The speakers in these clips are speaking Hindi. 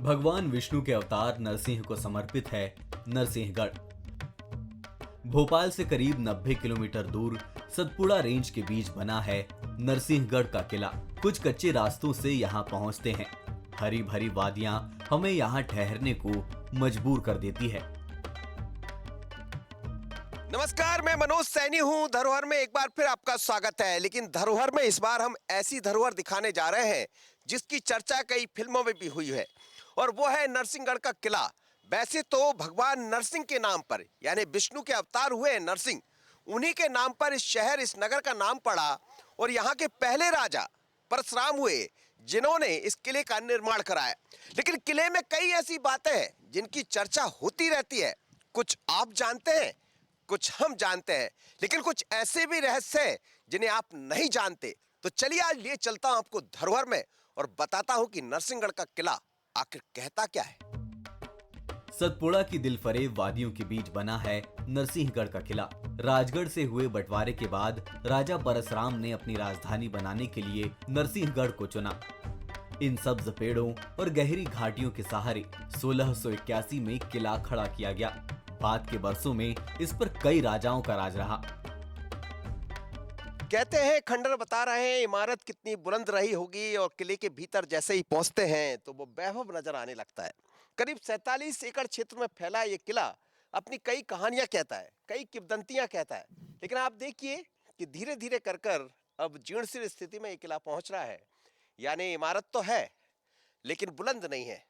भगवान विष्णु के अवतार नरसिंह को समर्पित है नरसिंहगढ़। भोपाल से करीब 90 किलोमीटर दूर सतपुड़ा रेंज के बीच बना है नरसिंहगढ़ का किला। कुछ कच्चे रास्तों से यहाँ पहुँचते हैं। हरी भरी वादियां हमें यहाँ ठहरने को मजबूर कर देती है। नमस्कार, मैं मनोज सैनी हूँ। धरोहर में एक बार फिर आपका स्वागत है। लेकिन धरोहर में इस बार हम ऐसी धरोहर दिखाने जा रहे हैं जिसकी चर्चा कई फिल्मों में भी हुई है, और वो है नरसिंहगढ़ का किला। वैसे तो भगवान नरसिंह के नाम पर, यानी विष्णु के अवतार हुए नरसिंह, उन्हीं के नाम पर इस शहर, इस नगर का नाम पड़ा। और यहाँ के पहले राजा परशुराम हुए जिन्होंने इस किले का निर्माण कराया। लेकिन किले में कई ऐसी बातें हैं जिनकी चर्चा होती रहती है। कुछ आप जानते हैं, कुछ हम जानते हैं, लेकिन कुछ ऐसे भी रहस्य हैं जिन्हें आप नहीं जानते। तो चलिए आज लिए चलता हूं आपको धरोहर में और बताता हूं कि नरसिंहगढ़ का किला आखिर कहता क्या है। सतपुड़ा की दिलफरेब वादियों के बीच बना है नरसिंहगढ़ का किला। राजगढ़ से हुए बंटवारे के बाद राजा परशुराम ने अपनी राजधानी बनाने के लिए नरसिंहगढ़ को चुना। इन सब्ज पेड़ों और गहरी घाटियों के सहारे 1681 में किला खड़ा किया गया। बाद के बरसों में इस पर कई राजाओं का राज रहा। कहते हैं, खंडर बता रहे हैं, इमारत कितनी बुलंद रही होगी और किले के भीतर जैसे ही पहुंचते हैं तो वो वैभव नजर आने लगता है। करीब 47 एकड़ क्षेत्र में फैला ये किला अपनी कई कहानियां कहता है, कई किंवदंतियां कहता है। लेकिन आप देखिए कि धीरे धीरे कर कर अब जीर्ण स्थिति में ये किला पहुंच रहा है। यानी इमारत तो है लेकिन बुलंद नहीं है।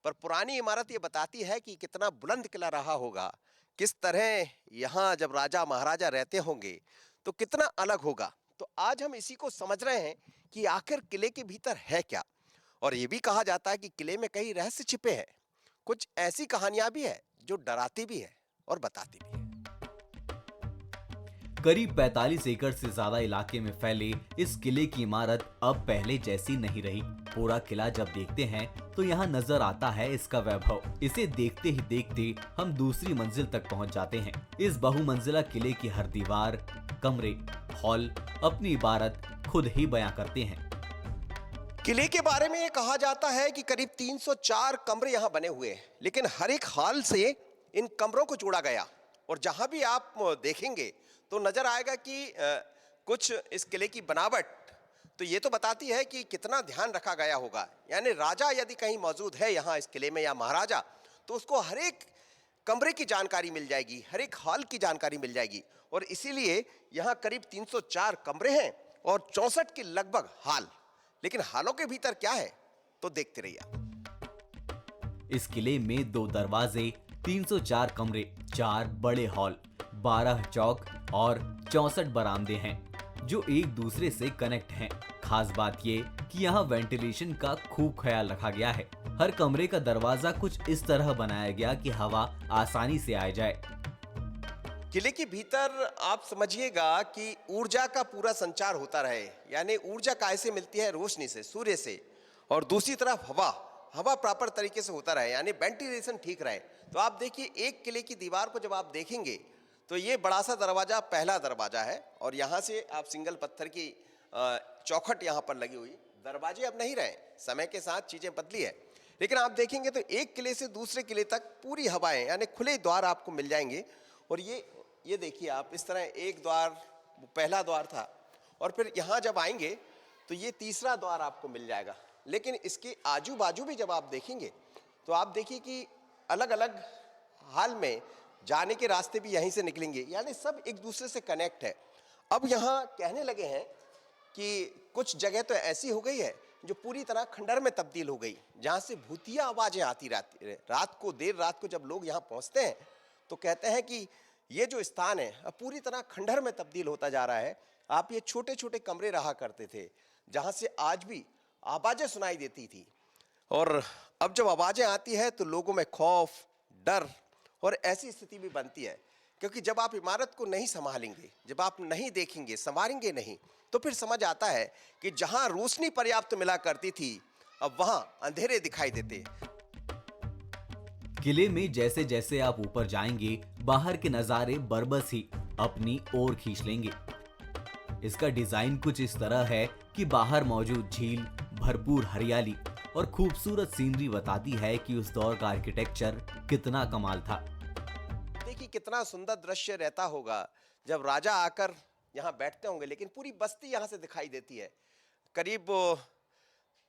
पर पुरानी इमारत ये बताती है कि कितना बुलंद किला रहा होगा, किस तरह यहाँ जब राजा महाराजा रहते होंगे तो कितना अलग होगा। तो आज हम इसी को समझ रहे हैं कि आखिर किले के भीतर है क्या। और ये भी कहा जाता है कि किले में कई रहस्य छिपे हैं। कुछ ऐसी कहानियां भी है जो डराती भी है और बताती भी है। करीब 45 एकड़ से ज्यादा इलाके में फैले इस किले की इमारत अब पहले जैसी नहीं रही। पूरा किला जब देखते हैं तो यहाँ नजर आता है इसका वैभव। इसे देखते ही देखते हम दूसरी मंजिल तक पहुँच जाते हैं। इस बहुमंजिला किले की हर दीवार, कमरे, हॉल अपनी इबारत खुद ही बयां करते हैं। किले के बारे में ये कहा जाता है कि करीब 304 कमरे यहाँ बने हुए हैं, लेकिन हर एक हॉल से इन कमरों को जोड़ा गया। और जहां भी आप देखेंगे तो नजर आएगा कि कुछ इस किले की बनावट तो ये तो बताती है कि कितना ध्यान रखा गया होगा। यानी राजा यदि कहीं मौजूद है यहाँ इस किले में या महाराजा, तो उसको हर एक कमरे की जानकारी मिल जाएगी, हर एक हॉल की जानकारी मिल जाएगी। और इसीलिए यहाँ करीब 304 कमरे हैं और 64 के लगभग हॉल। लेकिन हॉलों के भीतर क्या है तो देखते रहिए। इस किले में 2 दरवाजे, 304 कमरे, 4 बड़े हॉल, 12 चौक और 64 बरामदे हैं जो एक दूसरे से कनेक्ट हैं। खास बात ये कि यहाँ वेंटिलेशन का खूब ख्याल रखा गया है। हर कमरे का दरवाजा कुछ इस तरह बनाया गया कि हवा आसानी से आ जाए। किले के भीतर आप समझिएगा कि ऊर्जा का पूरा संचार होता रहे। यानी ऊर्जा कैसे मिलती है? रोशनी से, सूर्य से। और दूसरी तरफ हवा प्रॉपर तरीके से होता रहे, यानी वेंटिलेशन ठीक रहे। तो आप देखिए, एक किले की दीवार को जब आप देखेंगे तो ये बड़ा सा दरवाजा पहला दरवाजा है और यहाँ से आप सिंगल पत्थर की चौखट यहाँ पर लगी हुई। दरवाजे अब नहीं रहे, समय के साथ चीजें बदली है। लेकिन आप देखेंगे तो एक किले से दूसरे किले तक पूरी हवाएं, यानी खुले द्वार आपको मिल जाएंगे। और ये देखिए आप, इस तरह एक द्वार, पहला द्वार था, और फिर यहाँ जब आएंगे तो ये तीसरा द्वार आपको मिल जाएगा। लेकिन इसके आजू बाजू भी जब आप देखेंगे तो आप देखिए कि अलग अलग हाल में जाने के रास्ते भी यहीं से निकलेंगे। यानी सब एक दूसरे से कनेक्ट है। अब यहाँ कहने लगे हैं कि कुछ जगह तो ऐसी हो गई है जो पूरी तरह खंडर में तब्दील हो गई, जहाँ से भूतिया आवाजें आती रहती है। रात को, देर रात को जब लोग यहाँ पहुँचते हैं तो कहते हैं कि ये जो स्थान है अब पूरी तरह खंडर में तब्दील होता जा रहा है। आप ये छोटे छोटे कमरे रहा करते थे जहाँ से आज भी आवाजें सुनाई देती थी। और अब जब आवाजें आती है तो लोगों में खौफ, डर और ऐसी स्थिति भी बनती है। क्योंकि जब आप इमारत को नहीं संभालेंगे, जब आप नहीं देखेंगे, संवारेंगे नहीं, तो फिर समझ आता है कि जहां रोशनी पर्याप्त मिला करती थी अब वहां अंधेरे दिखाई देते। किले में जैसे जैसे आप ऊपर जाएंगे, बाहर के नजारे बरबस ही अपनी ओर खींच लेंगे। इसका डिजाइन कुछ इस तरह है कि बाहर मौजूद झील, भरपूर हरियाली और खूबसूरत सीनरी बताती है कि उस दौर का आर्किटेक्चर कितना कमाल था। देखिए कितना सुंदर दृश्य रहता होगा जब राजा आकर यहाँ बैठते होंगे, लेकिन पूरी बस्ती यहाँ से दिखाई देती है। करीब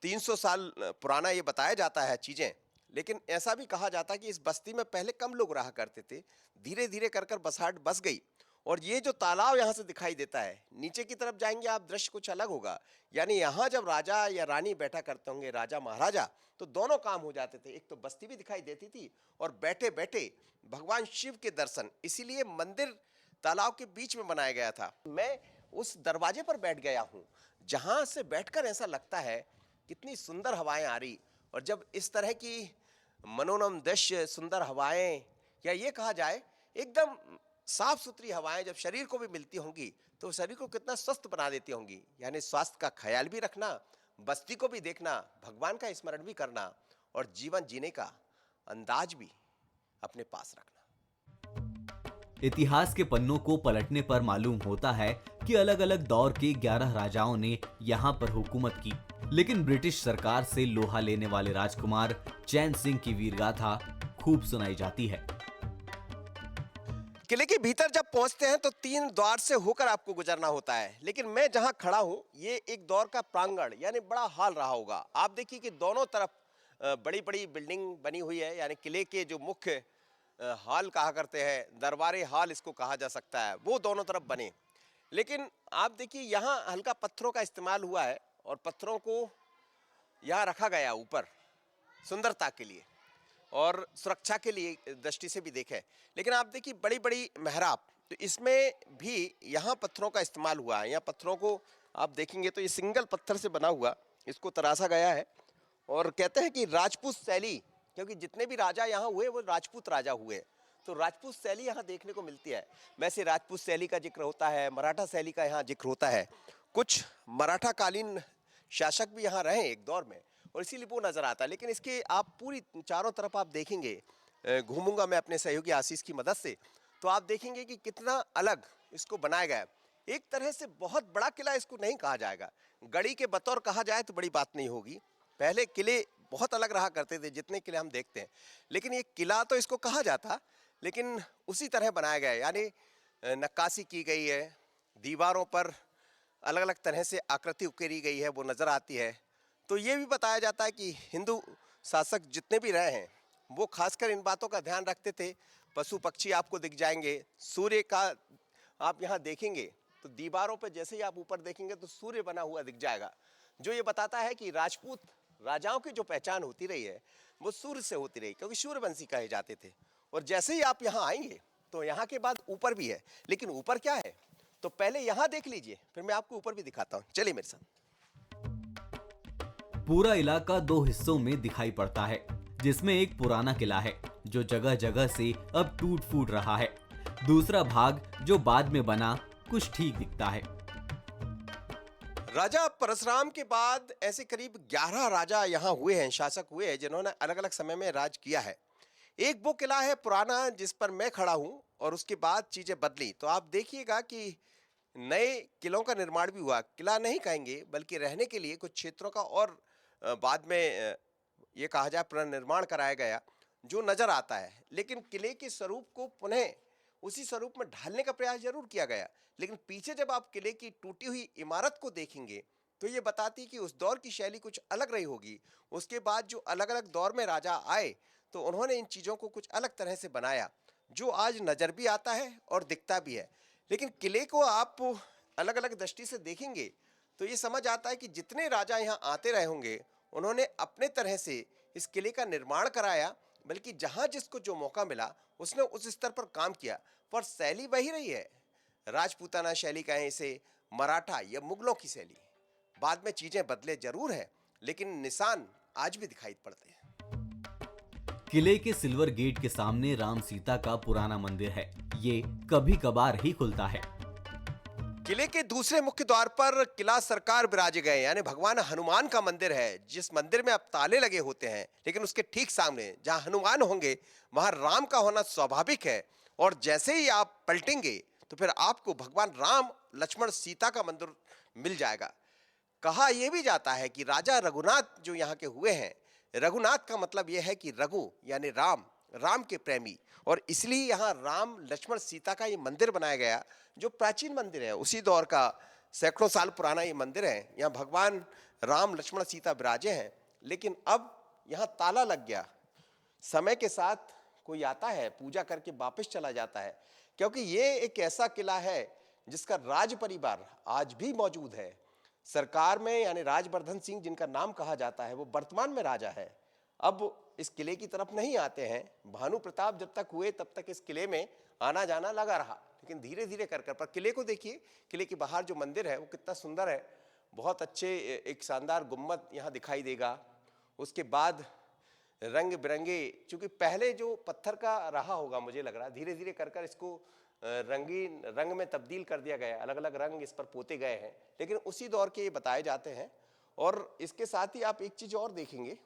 300 साल पुराना ये बताया जाता है चीजें, लेकिन ऐसा भी कहा जाता है कि इस बस्ती में पहले कम लोग रहा करते थे, धीरे धीरे कर कर बसाहट बस गई। और ये जो तालाब यहाँ से दिखाई देता है, नीचे की तरफ जाएंगे आप, दृश्य कुछ अलग होगा। यानी यहाँ जब राजा या रानी बैठा करते होंगे, राजा महाराजा, तो दोनों काम हो जाते थे। एक तो बस्ती भी दिखाई देती थी और बैठे बैठे भगवान शिव के दर्शन। इसीलिए मंदिर तालाब के बीच में बनाया गया था। मैं उस दरवाजे पर बैठ गया हूँ जहाँ से बैठकर ऐसा लगता है कितनी सुंदर हवाएं आ रही। और जब इस तरह की मनोरम दृश्य, सुंदर हवाएं, या ये कहा जाए एकदम साफ सुथरी हवाएं जब शरीर को भी मिलती होंगी तो शरीर को कितना स्वस्थ बना देती होंगी। यानी स्वास्थ्य का ख्याल भी रखना, बस्ती को भी देखना, भगवान का स्मरण भी करना और जीवन जीने का अंदाज भी अपने पास रखना। इतिहास के पन्नों को पलटने पर मालूम होता है कि अलग अलग दौर के 11 राजाओं ने यहाँ पर हुकूमत की, लेकिन ब्रिटिश सरकार से लोहा लेने वाले राजकुमार चैन सिंह की वीरगाथा खूब सुनाई जाती है। किले के भीतर जब पहुंचते हैं तो 3 द्वार से होकर आपको गुजरना होता है, लेकिन मैं जहां खड़ा हूं ये एक दौर का प्रांगण यानी बड़ा हॉल रहा होगा। आप देखिए कि दोनों तरफ बड़ी बड़ी बिल्डिंग बनी हुई है। यानी किले के जो मुख्य हॉल कहा करते हैं, दरबारी हॉल इसको कहा जा सकता है, वो दोनों तरफ बने। लेकिन आप देखिए यहाँ हल्का पत्थरों का इस्तेमाल हुआ है और पत्थरों को यहाँ रखा गया ऊपर सुंदरता के लिए और सुरक्षा के लिए दृष्टि से भी देखें। लेकिन आप देखिए बड़ी बड़ी मेहराब, तो इसमें भी यहाँ पत्थरों का इस्तेमाल हुआ है। यहाँ पत्थरों को आप देखेंगे तो ये सिंगल पत्थर से बना हुआ, इसको तराशा गया है। और कहते हैं कि राजपूत शैली, क्योंकि जितने भी राजा यहाँ हुए वो राजपूत राजा हुए, तो राजपूत शैली यहाँ देखने को मिलती है। वैसे राजपूत शैली का जिक्र होता है, मराठा शैली का यहाँ जिक्र होता है। कुछ मराठा कालीन शासक भी यहाँ रहे एक दौर में और इसीलिए वो नजर आता है। लेकिन इसके आप पूरी चारों तरफ आप देखेंगे, घूमूंगा मैं अपने सहयोगी आशीष की मदद से, तो आप देखेंगे कि कितना अलग इसको बनाया गया है। एक तरह से बहुत बड़ा किला इसको नहीं कहा जाएगा, गढ़ी के बतौर कहा जाए तो बड़ी बात नहीं होगी। पहले किले बहुत अलग रहा करते थे जितने किले हम देखते हैं, लेकिन ये किला तो इसको कहा जाता, लेकिन उसी तरह बनाया गया है। यानी नक्काशी की गई है, दीवारों पर अलग अलग तरह से आकृति उकेरी गई है, वो नजर आती है। तो ये भी बताया जाता है कि हिंदू शासक जितने भी रहे हैं वो खासकर इन बातों का ध्यान रखते थे। पशु पक्षी आपको दिख जाएंगे, सूर्य का आप यहाँ देखेंगे तो दीवारों पर जैसे ही आप ऊपर देखेंगे तो सूर्य बना हुआ दिख जाएगा, जो ये बताता है कि राजपूत राजाओं की जो पहचान होती रही है वो सूर्य से होती रही, क्योंकि सूर्यवंशी कहे जाते थे। और जैसे ही आप यहाँ आएंगे तो यहाँ के बाद ऊपर भी है, लेकिन ऊपर क्या है तो पहले यहाँ देख लीजिए, फिर मैं आपको ऊपर भी दिखाता हूँ। चलिए मेरे साथ। पूरा इलाका 2 हिस्सों में दिखाई पड़ता है, जिसमें एक पुराना किला है जो जगह जगह से अब टूट फूट रहा है। दूसरा भाग जो बाद में बना कुछ ठीक दिखता है। राजा परशुराम के बाद ऐसे करीब 11 राजा यहाँ हुए हैं, शासक हुए हैं, जिन्होंने अलग अलग समय में राज किया है। एक वो किला है पुराना जिस पर मैं खड़ा हूँ और उसके बाद चीजें बदली। तो आप देखिएगा कि नए किलों का निर्माण भी हुआ। किला नहीं कहेंगे बल्कि रहने के लिए कुछ क्षेत्रों का और बाद में ये कहा जाए पुनर्निर्माण कराया गया, जो नजर आता है। लेकिन किले के स्वरूप को पुनः उसी स्वरूप में ढालने का प्रयास जरूर किया गया। लेकिन पीछे जब आप किले की टूटी हुई इमारत को देखेंगे तो ये बताती कि उस दौर की शैली कुछ अलग रही होगी। उसके बाद जो अलग अलग दौर में राजा आए तो उन्होंने इन चीज़ों को कुछ अलग तरह से बनाया, जो आज नज़र भी आता है और दिखता भी है। लेकिन किले को आप अलग अलग दृष्टि से देखेंगे तो ये समझ आता है कि जितने राजा यहाँ आते रहे होंगे उन्होंने अपने तरह से इस किले का निर्माण कराया, बल्कि जहाँ जिसको जो मौका मिला उसने उस स्तर पर काम किया। पर शैली वही रही है, राजपूताना शैली कहें इसे, मराठा या मुगलों की शैली। बाद में चीजें बदले जरूर है, लेकिन निशान आज भी दिखाई पड़ते हैं। किले के सिल्वर गेट के सामने राम सीता का पुराना मंदिर है। ये कभी कभार ही खुलता है। किले के दूसरे मुख्य द्वार पर किला सरकार विराजे गए, यानी भगवान हनुमान का मंदिर है, जिस मंदिर में अब ताले लगे होते हैं। लेकिन उसके ठीक सामने जहां हनुमान होंगे वहां राम का होना स्वाभाविक है। और जैसे ही आप पलटेंगे तो फिर आपको भगवान राम, लक्ष्मण, सीता का मंदिर मिल जाएगा। कहा यह भी जाता है कि राजा रघुनाथ जो यहाँ के हुए हैं, रघुनाथ का मतलब यह है कि रघु यानी राम, राम के प्रेमी, और इसलिए यहाँ राम लक्ष्मण सीता का ये मंदिर बनाया गया जो प्राचीन मंदिर है, उसी दौर का सैकड़ों साल पुराना ये मंदिर है। यहाँ भगवान राम लक्ष्मण सीता विराजे हैं, लेकिन अब यहाँ ताला लग गया। समय के साथ कोई आता है, पूजा करके वापस चला जाता है, क्योंकि ये एक ऐसा किला है जिसका राज परिवार आज भी मौजूद है सरकार में, यानी राजवर्धन सिंह जिनका नाम कहा जाता है, वो वर्तमान में राजा है। अब इस किले की तरफ नहीं आते हैं। भानु प्रताप जब तक हुए तब तक इस किले में आना जाना लगा रहा, लेकिन धीरे धीरे कर पर किले को देखिए, किले के बाहर जो मंदिर है वो कितना सुंदर है, बहुत अच्छे, एक शानदार गुम्बद यहाँ दिखाई देगा। उसके बाद रंग बिरंगे, चूंकि पहले जो पत्थर का रहा होगा मुझे लग रहा है, धीरे धीरे कर इसको रंगीन रंग में तब्दील कर दिया गया है, अलग अलग रंग इस पर पोते गए हैं, लेकिन उसी दौर के ये बताए जाते हैं। और इसके साथ ही आप एक चीज और देखेंगे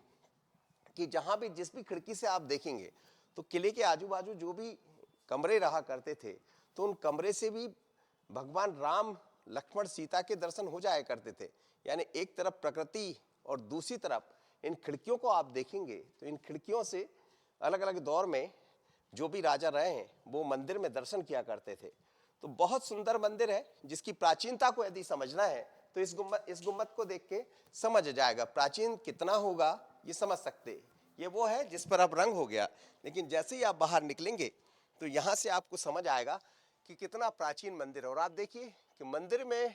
कि जहां भी जिस भी खिड़की से आप देखेंगे तो किले के आजू बाजू जो भी कमरे रहा करते थे, तो उन कमरे से भी भगवान राम लक्ष्मण सीता के दर्शन हो जाया करते थे। यानी एक तरफ प्रकृति और दूसरी तरफ इन खिड़कियों को आप देखेंगे तो इन खिड़कियों से अलग अलग दौर में जो भी राजा रहे हैं वो मंदिर में दर्शन किया करते थे। तो बहुत सुंदर मंदिर है, जिसकी प्राचीनता को यदि समझना है तो इस गुम्बद को देख के समझ जाएगा। प्राचीन कितना होगा ये समझ सकते, ये वो है जिस पर अब रंग हो गया, लेकिन जैसे ही आप बाहर निकलेंगे तो यहाँ से आपको समझ आएगा कि कितना प्राचीन मंदिर है। और आप देखिए कि मंदिर में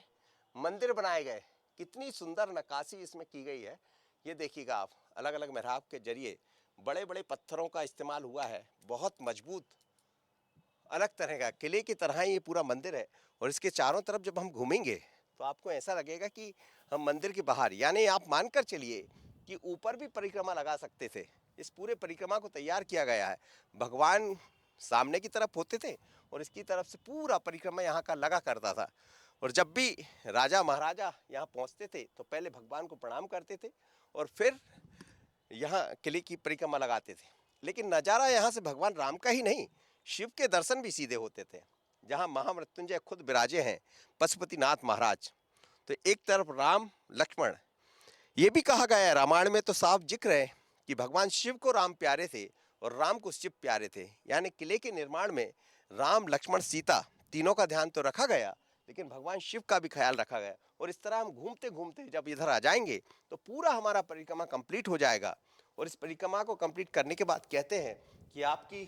मंदिर बनाए गए, कितनी सुंदर नक्काशी इसमें की गई है। ये देखिएगा आप, अलग अलग मेहराब के जरिए बड़े बड़े पत्थरों का इस्तेमाल हुआ है, बहुत मजबूत, अलग तरह का, किले की तरह ही ये पूरा मंदिर है। और इसके चारों तरफ जब हम घूमेंगे तो आपको ऐसा लगेगा कि हम मंदिर के बाहर, यानी आप मानकर चलिए कि ऊपर भी परिक्रमा लगा सकते थे। इस पूरे परिक्रमा को तैयार किया गया है, भगवान सामने की तरफ होते थे और इसकी तरफ से पूरा परिक्रमा यहाँ का लगा करता था। और जब भी राजा महाराजा यहाँ पहुँचते थे तो पहले भगवान को प्रणाम करते थे और फिर यहाँ किले की परिक्रमा लगाते थे। लेकिन नज़ारा यहाँ से भगवान राम का ही नहीं, शिव के दर्शन भी सीधे होते थे। जहाँ महामृत्युंजय खुद विराजे हैं, पशुपतिनाथ महाराज, तो एक तरफ राम लक्ष्मण। ये भी कहा गया है रामायण में, तो साफ जिक्र है कि भगवान शिव को राम प्यारे थे और राम को शिव प्यारे थे। यानी किले के निर्माण में राम लक्ष्मण सीता तीनों का ध्यान तो रखा गया, लेकिन भगवान शिव का भी ख्याल रखा गया। और इस तरह हम घूमते घूमते जब इधर आ जाएंगे तो पूरा हमारा परिक्रमा कंप्लीट हो जाएगा। और इस परिक्रमा को कंप्लीट करने के बाद कहते हैं कि आपकी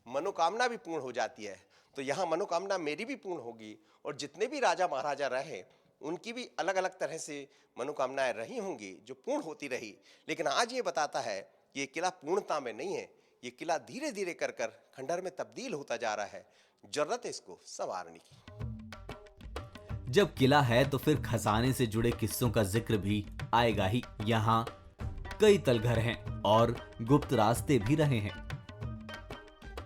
मनोकामना भी पूर्ण हो जाती है। तो यहाँ मनोकामना मेरी भी पूर्ण होगी, और जितने भी राजा महाराजा रहे उनकी भी अलग अलग तरह से मनोकामनाएं रही होंगी जो पूर्ण होती रही। लेकिन आज ये बताता है कि ये किला पूर्णता में नहीं है, ये किला धीरे धीरे कर खंडहर में तब्दील होता जा रहा है। जरूरत है इसको संवारने की। जब किला है तो फिर खजाने से जुड़े किस्सों का जिक्र भी आएगा ही। यहाँ कई तलघर हैं और गुप्त रास्ते भी रहे हैं।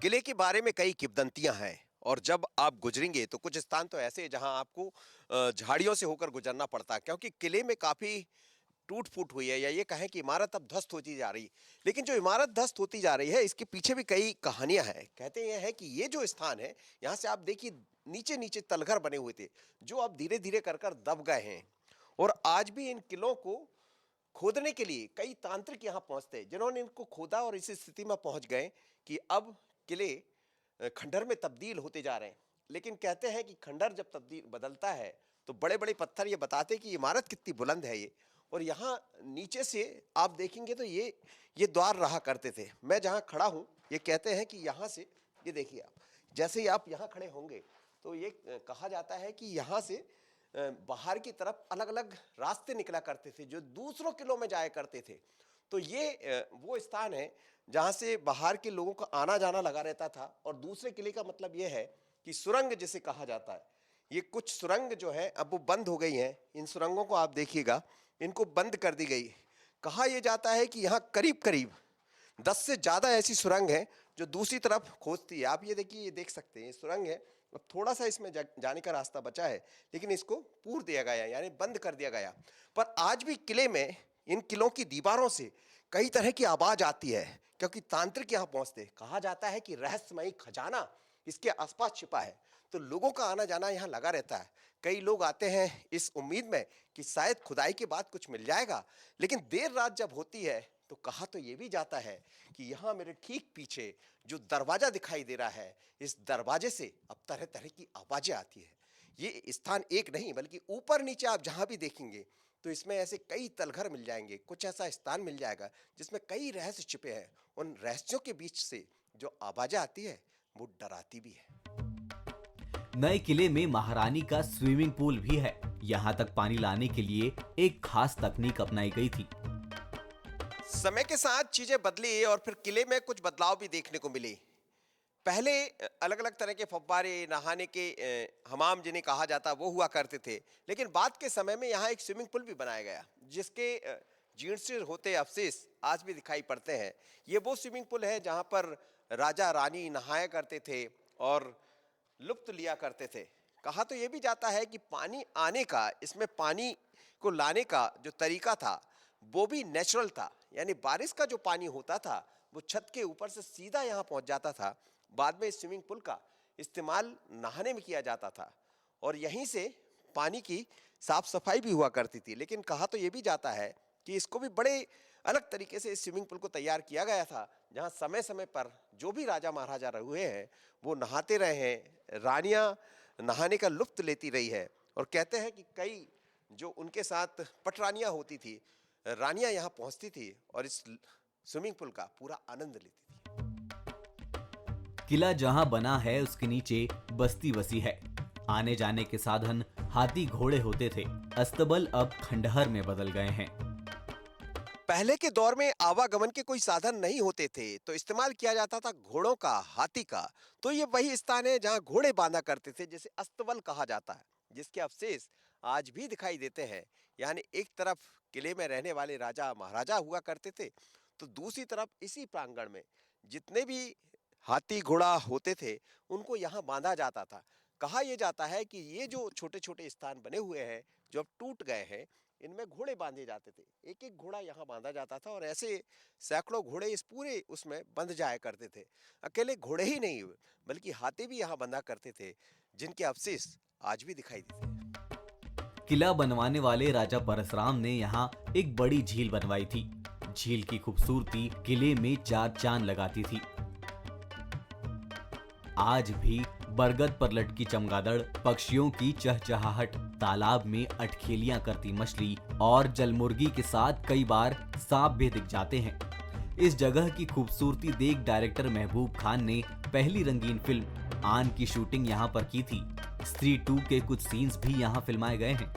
किले के बारे में कई किंवदंतियां हैं, और जब आप गुजरेंगे तो कुछ स्थान तो ऐसे हैं जहां आपको झाड़ियों से होकर गुजरना पड़ता है, क्योंकि किले में काफी टूट फूट हुई है, या ये कहें कि इमारत अब ध्वस्त होती जा रही। लेकिन जो इमारत ध्वस्त होती जा रही है इसके पीछे भी कई कहानियां हैं। कहते ये हैं कि ये जो स्थान है, यहाँ से आप देखिए नीचे नीचे तलघर बने हुए थे जो अब धीरे धीरे कर दब गए हैं। और आज भी इन किलों को खोदने के लिए कई तांत्रिक यहाँ पहुंचते हैं, जिन्होंने इनको खोदा और इस स्थिति में पहुंच गए कि अब किले खंडहर में तब्दील होते जा रहे हैं। लेकिन कहते हैं कि खंडहर जब तब्दील बदलता है तो बड़े बड़े पत्थर ये बताते कि इमारत कितनी बुलंद है ये। और यहाँ नीचे से आप देखेंगे तो ये द्वार रहा करते थे। मैं जहाँ खड़ा हूँ, ये कहते हैं कि यहाँ से, ये देखिए आप, जैसे ही आप यहाँ खड़े होंगे तो ये कहा जाता है कि यहाँ से बाहर की तरफ अलग अलग रास्ते निकला करते थे जो दूसरों किलों में जाया करते थे। तो ये वो स्थान है जहाँ से बाहर के लोगों का आना जाना लगा रहता था। और दूसरे किले का मतलब ये है कि सुरंग जिसे कहा जाता है, ये कुछ सुरंग जो है अब वो बंद हो गई हैं। इन सुरंगों को आप देखिएगा, इनको बंद कर दी गई। कहा यह जाता है कि यहाँ करीब करीब 10 से ज़्यादा ऐसी सुरंग है जो दूसरी तरफ खोजती है। आप ये देखिए, ये देख सकते हैं, ये सुरंग है। अब थोड़ा सा इसमें जाने का रास्ता बचा है, लेकिन इसको पूर दिया गया, यानी बंद कर दिया गया। पर आज भी किले में इन किलों की दीवारों से कई तरह की आवाज़ आती है, क्योंकि तांत्रिक यहाँ पहुँचते। कहा जाता है कि रहस्यमयी खजाना इसके आसपास छिपा है। तो लोगों का आना जाना यहाँ लगा रहता है। कई लोग आते हैं इस उम्मीद में कि शायद खुदाई के बाद कुछ मिल जाएगा, लेकिन देर रात जब होती है तो कहा तो ये भी जाता है कि यहाँ मेरे ठीक पीछे जो दरवाजा दिखाई दे रहा है, इस दरवाजे से अब तरह तरह की आवाजें आती है। ये स्थान एक नहीं बल्कि ऊपर नीचे आप जहां भी देखेंगे तो इसमें ऐसे कई तलघर मिल जाएंगे। कुछ ऐसा स्थान मिल जाएगा जिसमें कई रहस्य छिपे हैं। उन रहस्यों के बीच से जो आवाजें आती है वो डराती भी है। नए किले में महारानी का स्विमिंग पूल भी है। यहाँ तक पानी लाने के लिए एक खास तकनीक अपनाई गई थी। समय के साथ चीजें बदली और फिर किले में कुछ बदलाव भी देखने को मिले। पहले अलग अलग तरह के फव्वारे, नहाने के हमाम जिन्हें कहा जाता वो हुआ करते थे, लेकिन बाद के समय में यहाँ एक स्विमिंग पूल भी बनाया गया जिसके जीर्ण शीर्ण होते अवशेष आज भी दिखाई पड़ते हैं। ये वो स्विमिंग पूल है जहाँ पर राजा रानी नहाया करते थे और लुप्त लिया करते थे। कहा तो ये भी जाता है कि पानी आने का, इसमें पानी को लाने का जो तरीका था वो भी नेचुरल था, यानी बारिश का जो पानी होता था वो छत के ऊपर से सीधा यहाँ पहुंच जाता था। बाद में इस स्विमिंग पूल का इस्तेमाल नहाने में किया जाता था और यहीं से पानी की साफ सफाई भी हुआ करती थी। लेकिन कहा तो ये भी जाता है कि इसको भी बड़े अलग तरीके से इस स्विमिंग पूल को तैयार किया गया था, जहां समय समय पर जो भी राजा महाराजा रहे हैं वो नहाते रहे हैं। रानियां नहाने का लुत्फ लेती रही है और कहते हैं कि कई जो उनके साथ पटरानियां होती थी, रानियां यहाँ पहुंचती थी और इस स्विमिंग पूल का पूरा आनंद लेती थी। किला जहाँ बना है उसके नीचे बस्ती बसी है। आने जाने के साधन हाथी घोड़े होते थे। अस्तबल अब खंडहर में बदल गए हैं। पहले के दौर में आवागमन के कोई साधन नहीं होते थे तो इस्तेमाल किया जाता था घोड़ों का, हाथी का। तो ये वही स्थान है जहां घोड़े बांधा करते थे, जिसे अस्तबल कहा जाता है, जिसके अवशेष आज भी दिखाई देते हैं। यानी एक तरफ किले में रहने वाले राजा महाराजा हुआ करते थे तो दूसरी तरफ इसी प्रांगण में जितने भी हाथी घोड़ा होते थे उनको यहाँ बांधा जाता था। कहा यह जाता है कि ये जो छोटे छोटे स्थान बने हुए हैं जो अब टूट गए हैं, इनमें घोड़े बांधे जाते थे। एक एक घोड़ा यहाँ बांधा जाता था और ऐसे सैकड़ों घोड़े इस पूरे उसमें बंध जाया करते थे। अकेले घोड़े ही नहीं बल्कि हाथी भी यहाँ बंधा करते थे, जिनके अवशेष आज भी दिखाई देते हैं। किला बनवाने वाले राजा परशुराम ने यहाँ एक बड़ी झील बनवाई थी। झील की खूबसूरती किले में चार चांद लगाती थी। आज भी बरगद पर लटकी चमगादड़, पक्षियों की चहचहाहट, तालाब में अटखेलियां करती मछली और जलमुर्गी के साथ कई बार सांप भी दिख जाते हैं। इस जगह की खूबसूरती देख डायरेक्टर महबूब खान ने पहली रंगीन फिल्म आन की शूटिंग यहाँ पर की थी। स्त्री 2 के कुछ सीन्स भी यहाँ फिल्माए गए हैं।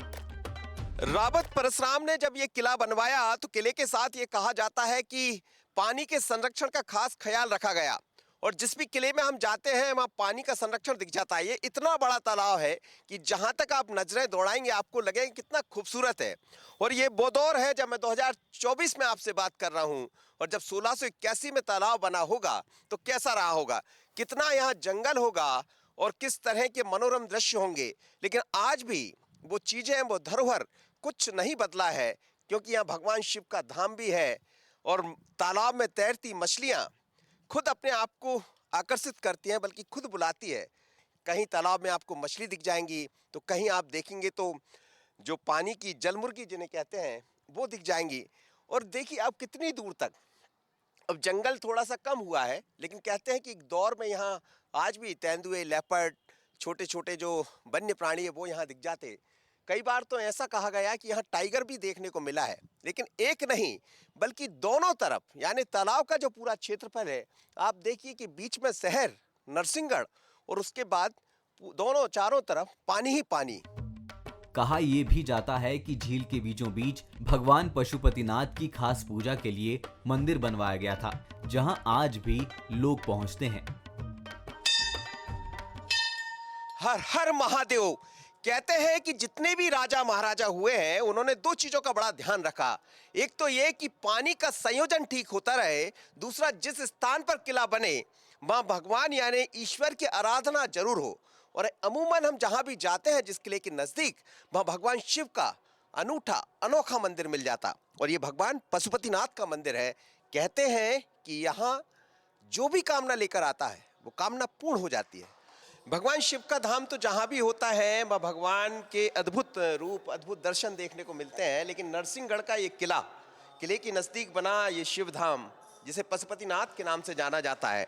रावत परशुराम ने जब ये किला बनवाया तो किले के साथ ये कहा जाता है कि पानी के संरक्षण का खास ख्याल रखा गया और जिस भी किले में हम जाते हैं वहाँ पानी का संरक्षण दिख जाता है। ये इतना बड़ा तालाब है कि जहाँ तक आप नजरें दौड़ाएंगे आपको लगेगा कितना खूबसूरत है। और ये वो दौर है जब मैं 2024 में आपसे बात कर रहा हूँ और जब 1681 में तालाब बना होगा तो कैसा रहा होगा, कितना यहाँ जंगल होगा और किस तरह के मनोरम दृश्य होंगे। लेकिन आज भी वो चीजें, वो धरोहर कुछ नहीं बदला है, क्योंकि यहाँ भगवान शिव का धाम भी है और तालाब में तैरती मछलियाँ खुद अपने आप को आकर्षित करती हैं, बल्कि खुद बुलाती है। कहीं तालाब में आपको मछली दिख जाएंगी तो कहीं आप देखेंगे तो जो पानी की जलमुर्गी जिन्हें कहते हैं वो दिख जाएंगी। और देखिए आप कितनी दूर तक, अब जंगल थोड़ा सा कम हुआ है लेकिन कहते हैं कि एक दौर में यहाँ आज भी तेंदुए, लेपर्ड, छोटे छोटे जो वन्य प्राणी है वो यहाँ दिख जाते। कई बार तो ऐसा कहा गया कि यहाँ टाइगर भी देखने को मिला है। लेकिन एक नहीं बल्कि दोनों तरफ, यानी तालाब का जो पूरा क्षेत्रफल है, आप देखिए कि बीच में शहर नरसिंहगढ़ और उसके बाद दोनों चारों तरफ पानी ही पानी। कहा यह भी जाता है कि झील के बीचों बीच भगवान पशुपतिनाथ की खास पूजा के लिए मंदिर बनवाया गया था, जहां आज भी लोग पहुंचते हैं। हर हर महादेव। कहते हैं कि जितने भी राजा महाराजा हुए हैं उन्होंने दो चीजों का बड़ा ध्यान रखा। एक तो ये कि पानी का संयोजन ठीक होता रहे, दूसरा जिस स्थान पर किला बने वहां भगवान यानी ईश्वर की आराधना जरूर हो। और अमूमन हम जहां भी जाते हैं जिस किले के नजदीक, वहां भगवान शिव का अनूठा अनोखा मंदिर मिल जाता और ये भगवान पशुपतिनाथ का मंदिर है। कहते हैं कि यहाँ जो भी कामना लेकर आता है वो कामना पूर्ण हो जाती है। भगवान शिव का धाम तो जहाँ भी होता है वह भगवान के अद्भुत रूप, अद्भुत दर्शन देखने को मिलते हैं। लेकिन नरसिंहगढ़ का ये किला, किले के नज़दीक बना ये शिव धाम, जिसे पशुपतिनाथ के नाम से जाना जाता है,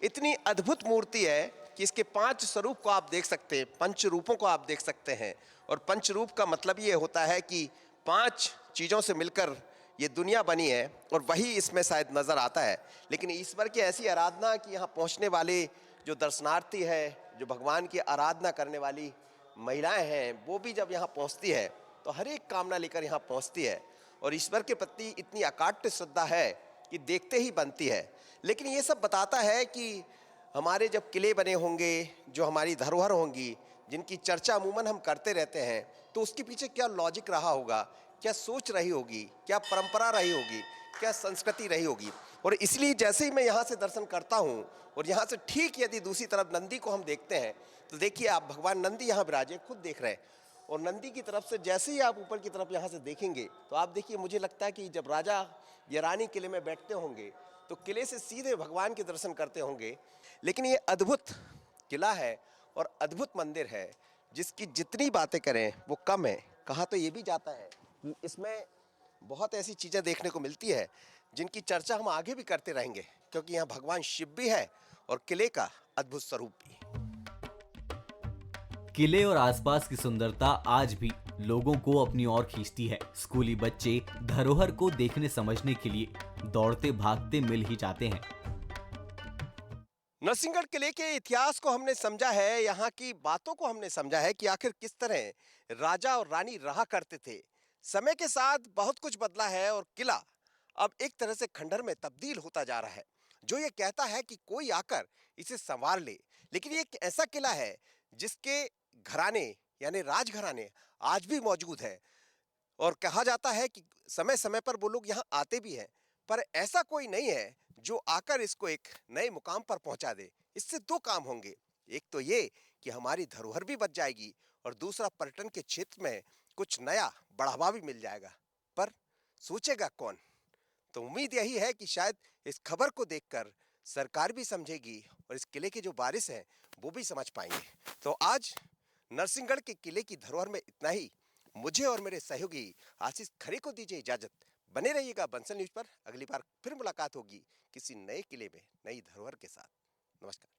इतनी अद्भुत मूर्ति है कि इसके 5 स्वरूप को आप देख सकते हैं, पंच रूपों को आप देख सकते हैं। और पंच रूप का मतलब ये होता है कि 5 चीज़ों से मिलकर ये दुनिया बनी है, और वही इसमें शायद नज़र आता है। लेकिन ईश्वर की ऐसी आराधना कि यहाँ पहुँचने वाले जो दर्शनार्थी है, जो भगवान की आराधना करने वाली महिलाएं हैं, वो भी जब यहाँ पहुँचती है तो हर एक कामना लेकर यहाँ पहुँचती है। और ईश्वर के प्रति इतनी अकाट्य श्रद्धा है कि देखते ही बनती है। लेकिन ये सब बताता है कि हमारे जब किले बने होंगे, जो हमारी धरोहर होंगी, जिनकी चर्चा अमूमन हम करते रहते हैं, तो उसके पीछे क्या लॉजिक रहा होगा, क्या सोच रही होगी, क्या परंपरा रही होगी, क्या संस्कृति रही होगी। और इसलिए जैसे ही मैं यहाँ से दर्शन करता हूँ और यहाँ से ठीक यदि दूसरी तरफ नंदी को हम देखते हैं, तो देखिए आप, भगवान नंदी यहाँ विराजे, खुद देख रहे हैं। और नंदी की तरफ से जैसे ही आप ऊपर की तरफ यहाँ से देखेंगे, तो आप देखिए, मुझे लगता है कि जब राजा या रानी किले में बैठते होंगे तो किले से सीधे भगवान के दर्शन करते होंगे। लेकिन ये अद्भुत किला है और अद्भुत मंदिर है, जिसकी जितनी बातें करें वो कम है। कहा तो ये भी जाता है कि इसमें बहुत ऐसी चीज़ें देखने को मिलती है जिनकी चर्चा हम आगे भी करते रहेंगे, क्योंकि यहाँ भगवान शिव भी है और किले का अद्भुत स्वरूप भी। किले और आसपास की सुंदरता आज भी लोगों को अपनी ओर खींचती है। स्कूली बच्चे धरोहर को देखने समझने के लिए दौड़ते भागते मिल ही जाते हैं। नरसिंहगढ़ किले के इतिहास को हमने समझा है, यहाँ की बातों को हमने समझा है कि आखिर किस तरह राजा और रानी रहा करते थे। समय के साथ बहुत कुछ बदला है और किला अब एक तरह से खंडहर में तब्दील होता जा रहा है, जो ये कहता है कि कोई आकर इसे संवार ले। लेकिन ये एक ऐसा किला है जिसके घराने, यानी राजघराने, आज भी मौजूद है। और कहा जाता है कि समय समय पर वो लोग यहाँ आते भी हैं, पर ऐसा कोई नहीं है जो आकर इसको एक नए मुकाम पर पहुंचा दे। इससे 2 काम होंगे, एक तो ये कि हमारी धरोहर भी बच जाएगी, और दूसरा पर्यटन के क्षेत्र में कुछ नया बढ़ावा भी मिल जाएगा। पर सोचेगा कौन? तो उम्मीद यही है कि शायद इस खबर को देखकर सरकार भी समझेगी और इस किले के जो वारिस हैं वो भी समझ पाएंगे। तो आज नरसिंहगढ़ के किले की धरोहर में इतना ही। मुझे और मेरे सहयोगी आशीष खरे को दीजिए इजाजत। बने रहिएगा बंसल न्यूज पर। अगली बार फिर मुलाकात होगी किसी नए किले में, नई धरोहर के साथ। नमस्कार।